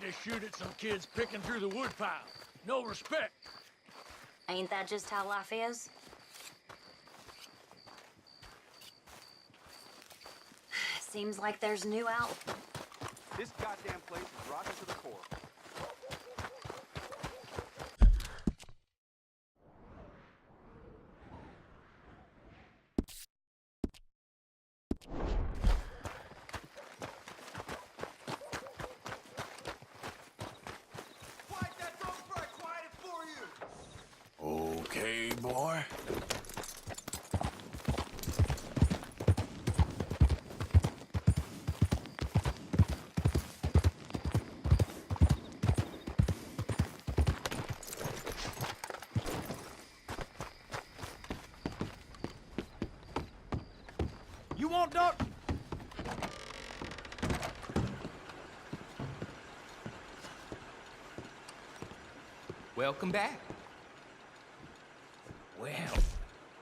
to shoot at some kids picking through the woodpile. No respect. Ain't that just how life is? Seems like there's new out. This goddamn place is rotten to the core. Quiet that drum before I quiet it for you! Okay, boy. You want duck? Welcome back. Well,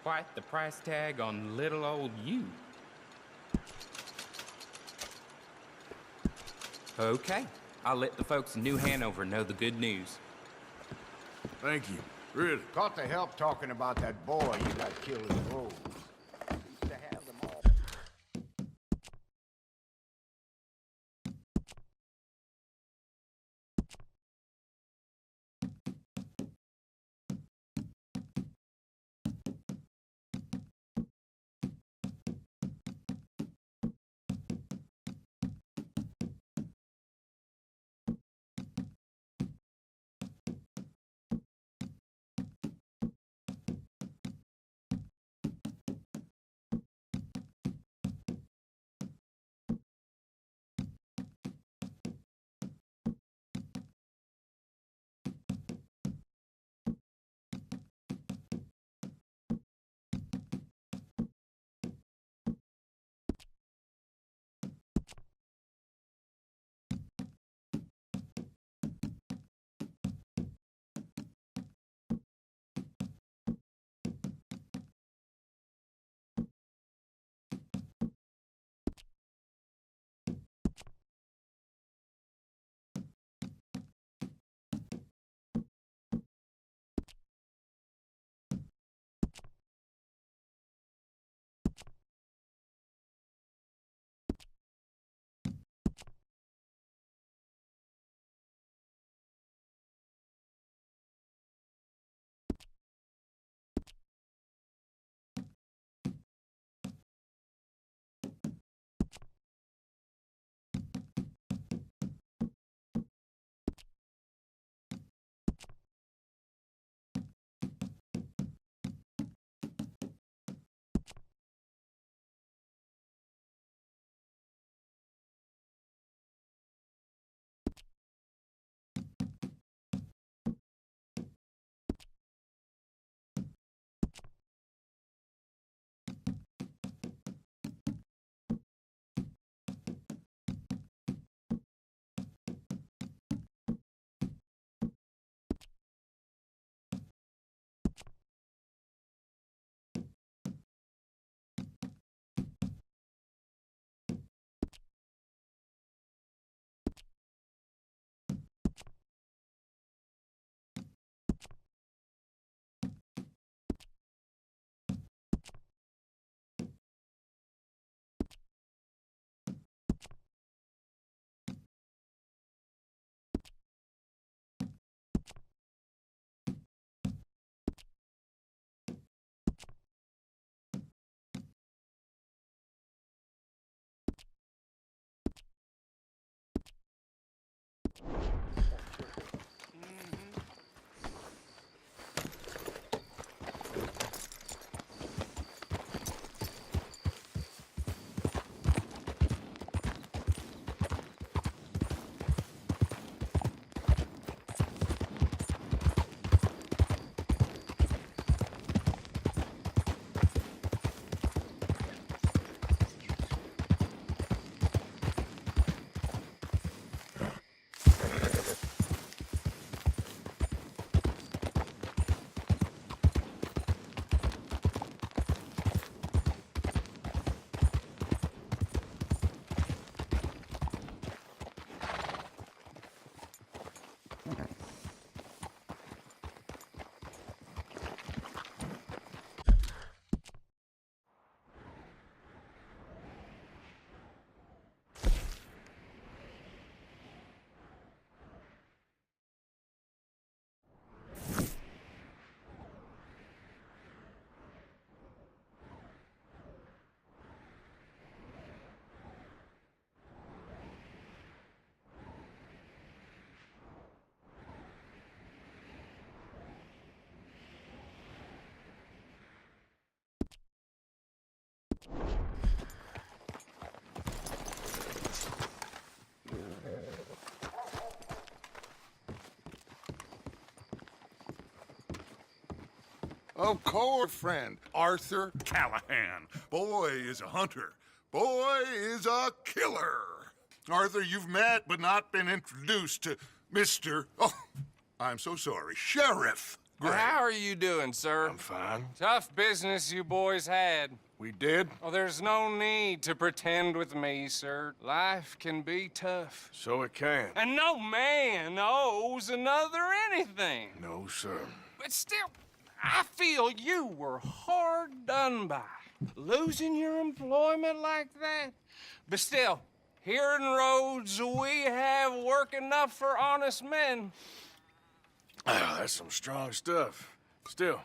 quite the price tag on little old you. Okay, I'll let the folks in New Hanover know the good news. Thank you. Really. Got the help talking about that boy you got killed in the road. Used to have them all. Of course, friend. Arthur Callahan. Boy is a hunter. Boy is a killer. Arthur, you've met but not been introduced to Mr. Oh, I'm so sorry. Sheriff Gray. How are you doing, sir? I'm fine. Tough business you boys had. We did? Oh, there's no need to pretend with me, sir. Life can be tough. So it can. And no man owes another anything. No, sir. But still, I feel you were hard done by. Losing your employment like that. But still, here in Rhodes, we have work enough for honest men. Ah, that's some strong stuff. Still,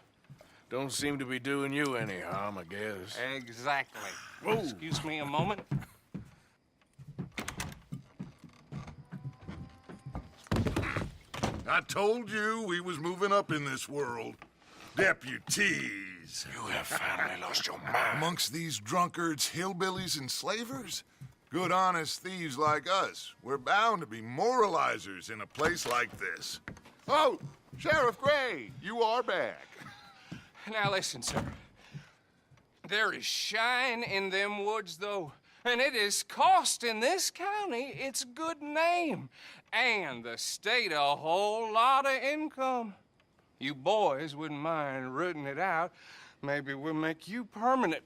don't seem to be doing you any harm, I guess. Exactly. Whoa. Excuse me a moment. I told you we was moving up in this world. Deputies. You have finally lost your mind. Amongst these drunkards, hillbillies, and slavers? Good, honest thieves like us. We're bound to be moralizers in a place like this. Oh, Sheriff Gray, you are back. Now listen, sir. There is shine in them woods, though, and it is costing this county its good name and the state a whole lot of income. You boys wouldn't mind rooting it out. Maybe we'll make you permanent.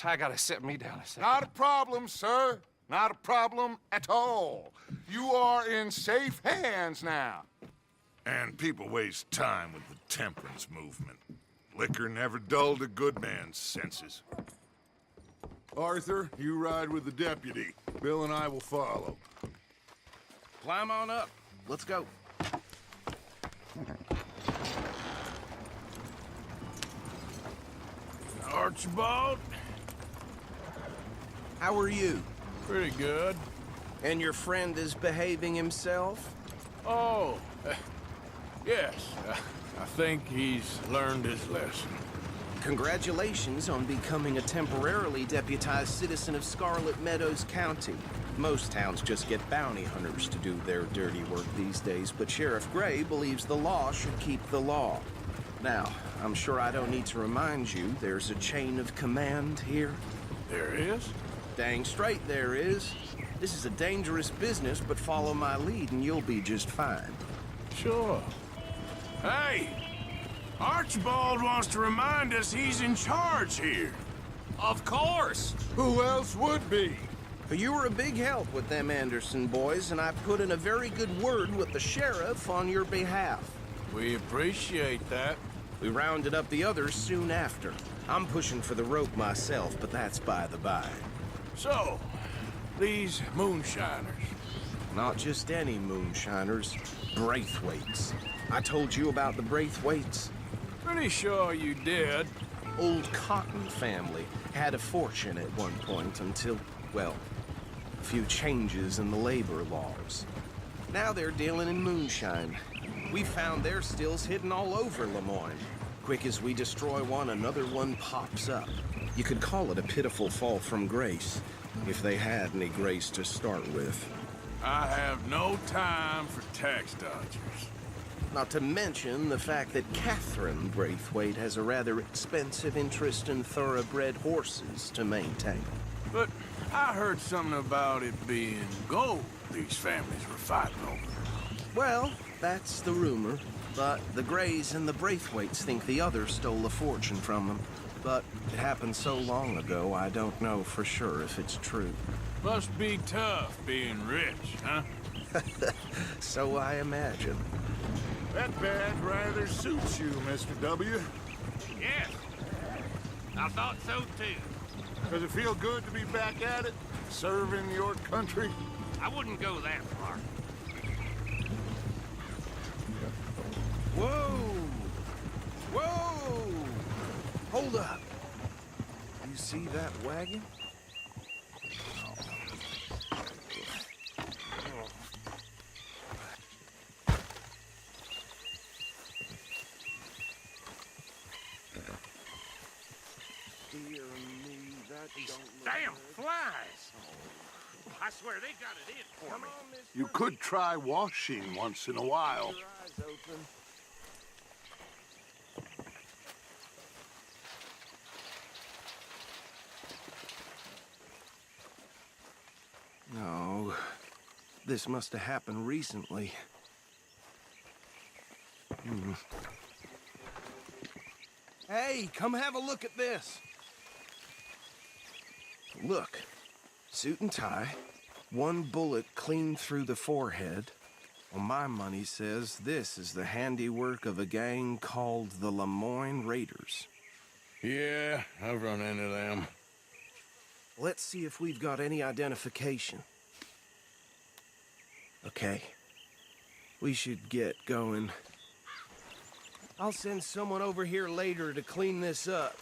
I gotta set me down a second. Not a problem, sir. Not a problem at all. You are in safe hands now. And people waste time with the temperance movement. Liquor never dulled a good man's senses. Arthur, you ride with the deputy. Bill and I will follow. Climb on up. Let's go. Archibald? How are you? Pretty good. And your friend is behaving himself? Oh, yes. I think he's learned his lesson. Congratulations on becoming a temporarily deputized citizen of Scarlet Meadows County. Most towns just get bounty hunters to do their dirty work these days, but Sheriff Gray believes the law should keep the law. Now, I'm sure I don't need to remind you there's a chain of command here. There is? Dang straight there is. This is a dangerous business, but follow my lead and you'll be just fine. Sure. Hey! Archibald wants to remind us he's in charge here. Of course. Who else would be? But you were a big help with them Anderson boys, and I put in a very good word with the sheriff on your behalf. We appreciate that. We rounded up the others soon after. I'm pushing for the rope myself, but that's by the by. So, these moonshiners. Not just any moonshiners, Braithwaites. I told you about the Braithwaites. Pretty sure you did. Old Cotton family had a fortune at one point until, well, a few changes in the labor laws. Now they're dealing in moonshine. We found their stills hidden all over Lemoyne. Quick as we destroy one, another one pops up. You could call it a pitiful fall from grace, if they had any grace to start with. I have no time for tax dodgers. Not to mention the fact that Catherine Braithwaite has a rather expensive interest in thoroughbred horses to maintain. But I heard something about it being gold these families were fighting over. Well, that's the rumor. But the Grays and the Braithwaites think the others stole a fortune from them. But it happened so long ago, I don't know for sure if it's true. Must be tough being rich, huh? So I imagine. That badge rather suits you, Mr. W. Yes. I thought so too. Does it feel good to be back at it? Serving your country? I wouldn't go that far. Whoa! Whoa! Hold up. You see that wagon? Dear me, that don't look Damn good. flies! I swear they got it in for Come me. on, mister. You could try washing once in a while. Keep your eyes open. Oh, this must have happened recently. Hey, come have a look at this. Look, suit and tie, one bullet clean through the forehead. Well, my money says this is the handiwork of a gang called the Lemoyne Raiders. Yeah, I've run into them. Let's see if we've got any identification. Okay. We should get going. I'll send someone over here later to clean this up.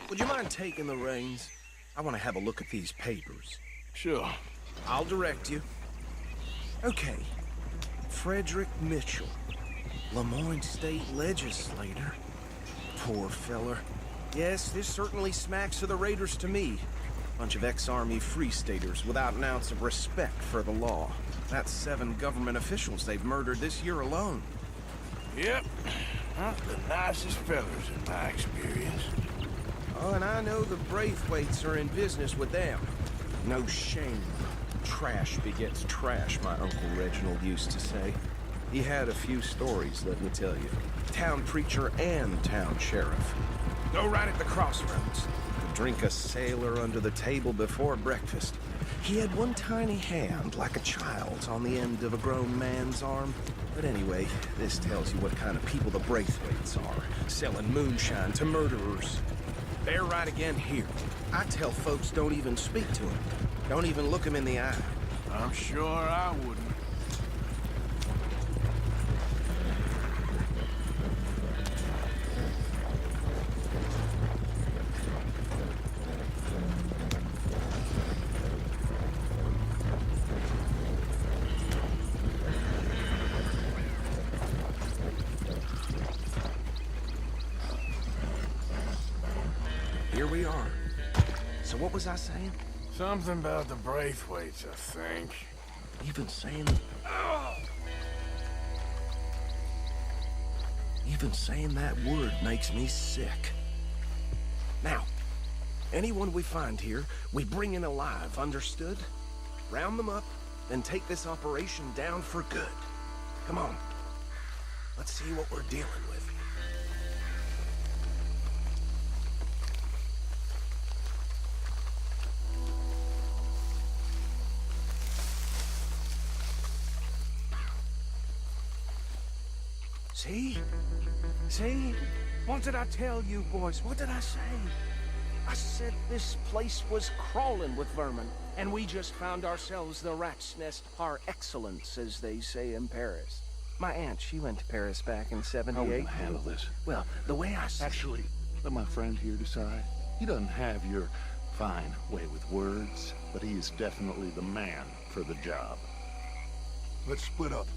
Would you mind taking the reins? I want to have a look at these papers. Sure. I'll direct you. Okay. Frederick Mitchell, Lemoyne State Legislator. Poor feller. Yes, this certainly smacks of the Raiders to me. Bunch of ex-Army Free Staters without an ounce of respect for the law. That's 7 government officials they've murdered this year alone. Yep. Not the nicest fellas in my experience. Oh, and I know the Braithwaites are in business with them. No shame. Trash begets trash, my Uncle Reginald used to say. He had a few stories, let me tell you. Town preacher and town sheriff. Go right at the crossroads. Could drink a sailor under the table before breakfast. He had one tiny hand, like a child's, on the end of a grown man's arm. But anyway, this tells you what kind of people the Braithwaites are. Selling moonshine to murderers. They're right again here. I tell folks don't even speak to him. Don't even look him in the eye. I'm sure I wouldn't. Here we are. So what was I saying? Something about the Braithwaites, I think. Even saying... Even saying that word makes me sick. Now, anyone we find here, we bring in alive, understood? Round them up, and take this operation down for good. Come on. Let's see what we're dealing with. See? See? What did I tell you, boys? What did I say? I said this place was crawling with vermin, and we just found ourselves the rat's nest par excellence, as they say in Paris. My aunt, she went to Paris back in '78. How are we gonna handle this? Well, the way I said... Actually, let my friend here decide. He doesn't have your fine way with words, but he is definitely the man for the job. Let's split up.